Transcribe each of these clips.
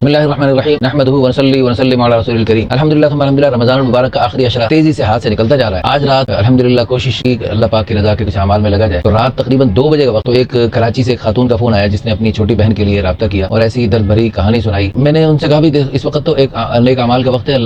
بسم اللہ الرحمن الرحیم نحمدہ ونصلی ونسلم علی رسول الکریم الحمدللہ ثم الحمدللہ رمضان المبارک کا آخری اشرا تیزی سے ہاتھ سے نکلتا جا رہا ہے۔ آج رات الحمدللہ کوشش کی اللہ پاک کی رضا کے کچھ اعمال میں لگا جائے تو رات تقریباً 2 بجے کا وقت تو ایک کراچی سے ایک خاتون کا فون آیا جس نے اپنی چھوٹی بہن کے لیے رابطہ کیا اور ایسی درد بھری کہانی سنائی۔ میں نے ان سے کہا بھی اس وقت تو ایک نیک اعمال کا وقت ہے،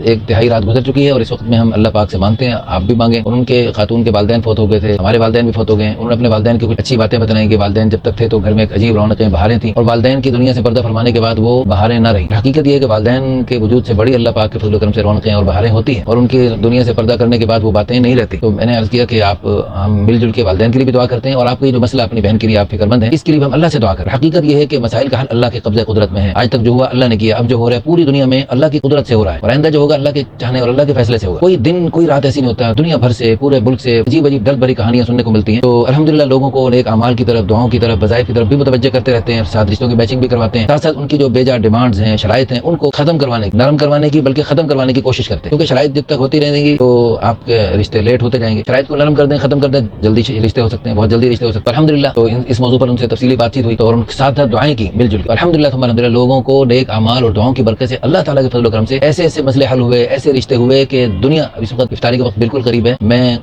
ایک تہائی رات گزر چکی ہے اور اس وقت میں ہم اللہ پاک سے مانگتے ہیں آپ بھی مانگیں۔ اور ان کے خاتون کے والدین فوت ہو گئے تھے، ہمارے والدین بھی فوت ہو گئے ہیں۔ انہوں نے اپنے والدین کی کچھ اچھی باتیں بتائیں کہ والدین جب تک تھے تو گھر میں ایک عجیب رونقیں بہاریں تھیں اور والدین کی دنیا سے پردہ فرمانے کے بعد وہ بہاریں نہ رہی۔ حقیقت یہ ہے کہ والدین کے وجود سے بڑی اللہ پاک کے فضل و کرم سے رونقیں اور بہاریں ہوتی ہیں اور ان کی دنیا سے پردہ کرنے کے بعد وہ باتیں نہیں رہتی۔ تو میں نے عرض کیا کہ ہم مل جل کے والدین کے لیے بھی دعا کرتے ہیں اور آپ کا یہ جو مسئلہ اپنی بہن کے لیے آپ فکر مند ہیں اس کے لیے ہم اللہ سے دعا کریں۔ حقیقت یہ ہے کہ مسائل کا حل اللہ کے قبضہ قدرت میں ہے۔ آج تک جو ہوا اللہ نے کیا، اب جو ہو رہا ہے پوری دنیا میں اللہ کی قدرت سے ہو رہا ہے اور آئندہ جو ہوگا اللہ کے چاہنے اور اللہ کے فیصلے سے ہوگا۔ کوئی دن کوئی رات ایسی نہیں ہوتا، دنیا بھر سے پورے ملک سے عجیب عجیب درد بھری کہانیاں سننے کو ملتی ہیں۔ تو الحمدللہ لوگوں کو نیک اعمال کی طرف، دعاؤں کی طرف، وظائف کی طرف بھی متوجہ کرتے رہتے ہیں، ساتھ رشتوں کی میچنگ بھی کرواتے ہیں، ساتھ ساتھ ان کی جو بے جا ڈیمانڈز ہیں، شرائط ہیں، ان کو ختم کروانے کی، نرم کروانے کی بلکہ ختم کروانے کی کوشش کرتے ہیں، کیونکہ شرائط جب تک ہوتی رہیں گی تو آپ کے رشتے لیٹ ہوتے جائیں گے۔ شرائط کو نرم کر دیں، ختم کر دیں، جلدی رشتے ہو سکتے ہیں، بہت جلدی رشتے ہو سکتے ہیں۔ الحمدللہ تو اس موضوع پر ان سے تفصیلی بات چیت ہوئی تو اور ان کے ساتھ دعائیں کی مل جل کے۔ الحمدللہ ثم الحمدللہ لوگوں کو نیک اعمال اور دعاؤں کی برکت سے اللہ تعالیٰ کے فضل و کرم سے ایسے مسئلے حل ہوئے، ایسے رشتے ہوئے کہ دنیا اس وقت افطاری کا وقت بالکل قریب ہے۔ میں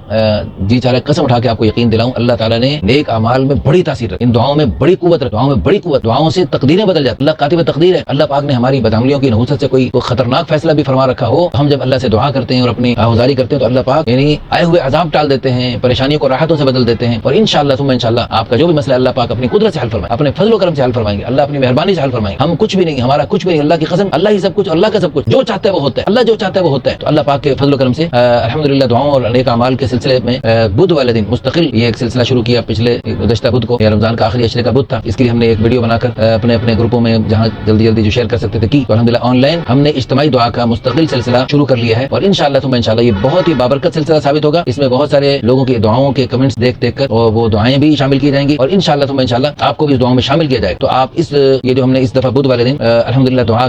جی چاہ رہا قسم اٹھا کے آپ کو یقین دلاؤں اللہ تعالیٰ نے نیک اعمال میں بڑی تاثیر رکھی، ان دعاؤں میں بڑی قوت رکھی، دعاؤں میں بڑی قوت، دعاؤں سے تقدیریں بدل جاتی۔ اللہ کاتب تقدیر ہے، اللہ پاک نے ہماری بدعملیوں کی نحوست سے کوئی خطرناک فیصلہ بھی فرما رکھا ہو، ہم جب اللہ سے دعا کرتے ہیں اور اپنی آہوزاری کرتے ہیں تو اللہ پاک یعنی آئے ہوئے عذاب ٹال دیتے ہیں، پریشانیوں کو راحتوں سے بدل دیتے ہیں اور انشاءاللہ ثم انشاءاللہ آپ کا جو بھی مسئلہ اللہ پاک اپنی قدرت سے حل فرمائے، اپنے فضل و کرم سے حل فرمائیں گے، اللہ اپنی مہربانی سے حل فرمائیں گے۔ ہم کچھ بھی نہیں، ہمارا کچھ بھی نہیں، اللہ کی قسم، اللہ ہی سب کچھ، اللہ کا سب کچھ، جو چاہتا ہے وہ ہوتا ہے، اللہ جو چاہتا ہے وہ ہوتا ہے۔ تو اللہ پاک کے فضل و کرم سے الحمدللہ دعاؤں اور نیک اعمال کے سلسلے میں بدھ والے دن مستقل یہ ایک سلسلہ شروع کیا پچھلے گزشتہ بدھ کو، یہ رمضان کا آخری عشرے کا بدھ تھا۔ اس کے لیے ہم نے ایک ویڈیو بنا کر اپنے گروپوں میں جہاں جلدی جو شیئر کر سکتے تھے کی، تو الحمدللہ آن لائن ہم نے اجتماعی دعا کا مستقل سلسلہ شروع کر لیا ہے اور انشاءاللہ ثم انشاءاللہ یہ بہت ہی بابرکت سلسلہ ثابت ہوگا۔ اس میں بہت سارے لوگوں کی دعاؤں کے کمنٹس دیکھ کر اور وہ دعائیں بھی شامل کی جائیں گی اور انشاءاللہ ثم انشاءاللہ آپ کو بھی اس دعاؤں میں شامل کیا جائے۔ تو آپ یہ جو ہم نے اس دفعہ بدھ والے دن الحمدللہ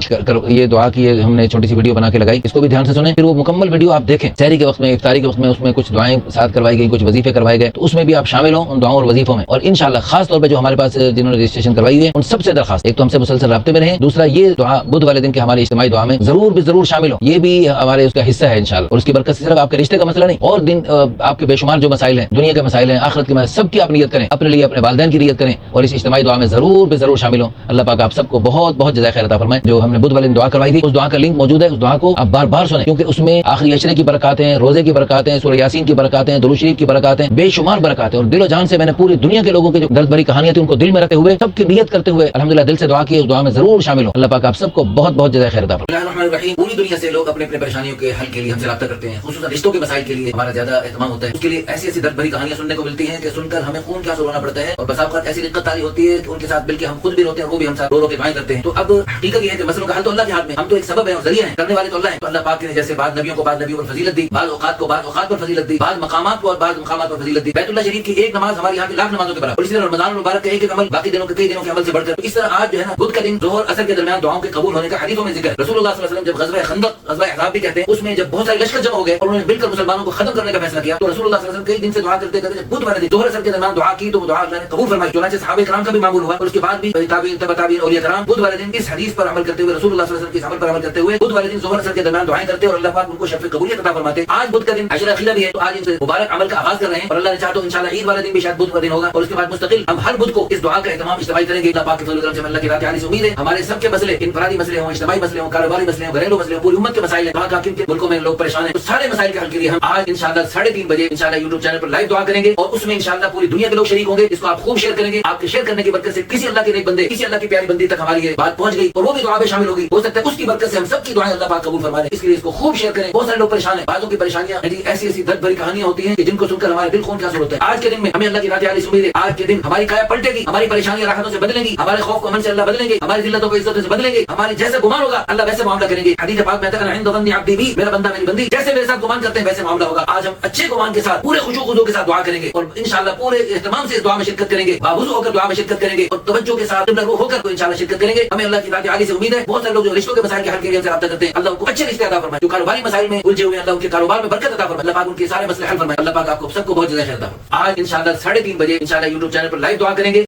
یہ دعا کی ہم نے چھوٹی سی ویڈیو بنا کے لگائی، اس کو بھی دھیان سے سنیں، پھر وہ مکمل ویڈیو آپ دیکھیں سحری کے وقت میں، افطاری کے وقت میں، اس میں کچھ دعائیں ساتھ کروائی گئی، کچھ وظیفے کروائے گئے، تو اس میں بھی آپ شامل ہوں ان دعاؤں اور وظیفوں میں۔ اور انشاءاللہ خاص طور پہ جو ہمارے پاس جنہوں نے رجسٹریشن کروائی ہے ان سب سے درخواست، ایک تو ہم سے مسلسل رابطے میں رہیں، دوسرا یہ دعا بدھ والے دن کے ہماری اجتماعی دعا میں ضرور شامل ہو، یہ بھی ہمارے اس کا حصہ ہے انشاءاللہ۔ اور اس کی برکت سے صرف آپ کے رشتے کا مسئلہ نہیں، اور دن آپ کے بے شمار جو مسائل ہیں، دنیا کے مسائل ہیں، آخرت کے مسائل، سب کی آپ نیت کریں، اپنے لیے اپنے والدین کی نیت کریں اور اس اجتماعی دعا میں ضرور شامل ہوں۔ اللہ پاک آپ سب کو بہت جزائے خیر عطا فرمائے۔ جو ہم نے بدھ والے دن دعا کروائی تھی اس دعا کا لنک موجود ہے، اس دعا کو آپ بار سنیں کیونکہ اس میں آخری عشرے کی برکات ہیں، روزے کی برکات ہیں، سورہ یاسین کی برکات ہیں، درود شریف کی برکات ہیں، بے شمار برکات ہیں اور دل و جان سے میں نے پوری دنیا کے لوگوں کی جو درد بھری کہانیاں تھیں ان کو دل میں رکھتے ہوئے، سب کی نیت کرتے ہوئے الحمدللہ دل سے دعا کی، اس دعا میں ضرور شامل ہوں۔ اللہ پاک آپ سب کو بہت جزائے خیر عطا فرمائے۔ بسم اللہ الرحمن الرحیم۔ پوری دنیا سے لوگ اپنے پریشانیوں کے حل کے لیے ہم سے رابطہ کرتے ہیں، خصوصاً رشتوں کے مسائل کے لیے ہمارا زیادہ اہتمام ہوتا ہے۔ اس کے لیے ایسی درد بھری کہانیاں سننے کو ملتی ہیں کہ سن کر ہمیں خون کیا رونا پڑتا ہے اور بسا اوقات ایسی دقت تاری ہوتی ہے کہ ان کے ساتھ بلکہ ہم خود بھی روتے ہیں اور وہ بھی ہم ساتھ رو کے دعائیں کرتے ہیں۔ تو اب حقیقت یہ ہے کہ مسئلوں کا حل تو اللہ کے ہاتھ میں، ہم تو ایک سبب ہیں اور ذریعہ ہیں، کرنے والے تو اللہ ہیں۔ تو اللہ پاک نے جیسے بعض نبیوں کو بعض نبیوں پر فضیلت دی، بعض اوقات کو بعض اوقات پر فضیلت دی، بعض مقامات کو اور بعض مقامات پر فضیلت دی۔ بیت اللہ شریف کی ایک نماز ہمارے یہاں کی لاکھ نمازوں کے برابر، اور اسی طرح رمضان المبارک کا ایک عمل باقی دنوں کے کئی دنوں کے عمل سے بڑھ کر۔ اس طرح آج جو ہے نا بدھ کا دن ظہر اثر کے درمیان دعاؤں کے قبول ہونے کا حدیثوں میں ذکر۔ رسول اللہ صلی اللہ علیہ وسلم جب غزوہ خندق، غزوہ احزاب بھی کہتے ہیں، اس میں جب بہت سارے لشکر جمع ہو گئے اور انہوں نے مل کر مسلمانوں کو ختم کرنے کا فیصلہ کیا، تو رسول اللہ صلی اللہ علیہ وسلم کئی دن سے دعا کرتے جب بدھ والے دن ظہر اثر کے درمیان دعا کی تو وہ دعا اللہ نے قبول فرمائی۔ چنانچہ صحابہ کرام کا بھی معمول ہوا اور اس کے بعد بھی تابعین، تبع تابعین، اولیاء کرام بدھ والے دن اس حدیث پر عمل کرتے ہوئے، رسول اللہ صلی اللہ علیہ وسلم کے عمل پر عمل کرتے ہوئے بدھ والے دن ظہر اثر کے درمیان دعائیں کرتے اور اللہ پاک ان کو شفع قبولیت عطا فرماتے۔ آج بدھ کا دن عشرہ اخیرہ بھی ہے تو آج ان سے مبارک عمل کا آغاز کر رہے ہیں اور اللہ نے چاہا تو انشاءاللہ عید والے دن بھی شاید بدھ کا دن ہوگا اور اس کے بعد مستقل ہم ہر بدھ کو اس دعا کا اہتمام اجتماعی کریں گے۔ اللہ پاک کے فضل و کرم سے اللہ کی ذات عالی سے امید ہے ہمارے سب کے مسئلے، انفرادی مسئلے ہوں، اجتماعی مسئلے ہوں، کاروباری مسئلے ہوں، گھریلو مسئلے ہوں، پوری امت کے مسائل ہیں، وہاں کن ملکوں میں لوگ پریشان ہیں، تو سارے مسائل کے حل کے لیے ہم آج انشاءاللہ 3:30 بجے انشاءاللہ یوٹیوب چینل پر لائیو دعا کریں گے اور اس میں انشاءاللہ پوری دنیا کے لوگ شریک ہوں گے۔ اس کو آپ خوب شیئر کریں گے، آپ کے شیئر کرنے کی برکت سے کسی اللہ کے نیک بندے، کسی اللہ کی پیاری بندی تک ہماری یہ بات پہنچ گئی اور وہ بھی دعا میں شامل ہوگی، ہو سکتا ہے اس کی برکت سے ہم سب کی دعائیں اللہ پاک قبول فرما لے۔ اس لیے اس کو خوب شیئر کریں۔ بہت سارے لوگ پریشان ہیں، بعضوں کی پریشانیاں ایسی درد بھری کہانیاں ہوتی ہیں کہ جن کو سن کر ہمارے دل خون کیا ہوتا ہے۔ آج کے دن میں ہمیں اللہ کی ذات عالی سے امید ہے آج کے دن ہماری کایا پلٹے گی، ہماری پریشانیاں راحتوں سے بدلیں گی، ہمارے خوف کو امن سے اللہ بدلیں گے، ہماری ذلتوں کو عزتوں سے بدلیں گے، ہمارے جیسے گمان ہوگا اللہ ویسے معاملہ کریں گے۔ حدیث پاک میں آتا ہے عند ظن عبدی بی، میرا بندہ میری بندی جیسے میرے ساتھ گمان کرتے ہیں ویسے معاملہ ہوگا۔ آج ہم اچھے گمان کے ساتھ پورے خشوع و خضوع کے ساتھ دعا کریں گے اور انشاءاللہ پورے اہتمام سے اس دعا میں شرکت کریں گے، باوضو ہو کر دعا میں شرکت کریں گے اور توجہ کے ساتھ قبلہ رو ہو کر انشاءاللہ شرکت کریں گے۔ ہمیں اللہ کی ذات عالی سے امید ہے بہت سارے لوگ جو رشتوں کے مسائل کے حل کے لیے ہم سے رابطہ کرتے ہیں، اللہ ان کو اچھے رشتے عطا فرمائے، جو کاروباری مسائل میں الجھے ہوئے ہیں اللہ ان کے کاروبار میں برکت عطا فرمائے، اللہ پاک ان کے سارے مسئلے حل فرمائے۔ اللہ پاک آپ کو سب کو بہت جزائے خیر عطا فرمائے۔ آج انشاءاللہ 3:30 بجے انشاءاللہ یوٹیوب چینل پر لائیو دعا کریں گے۔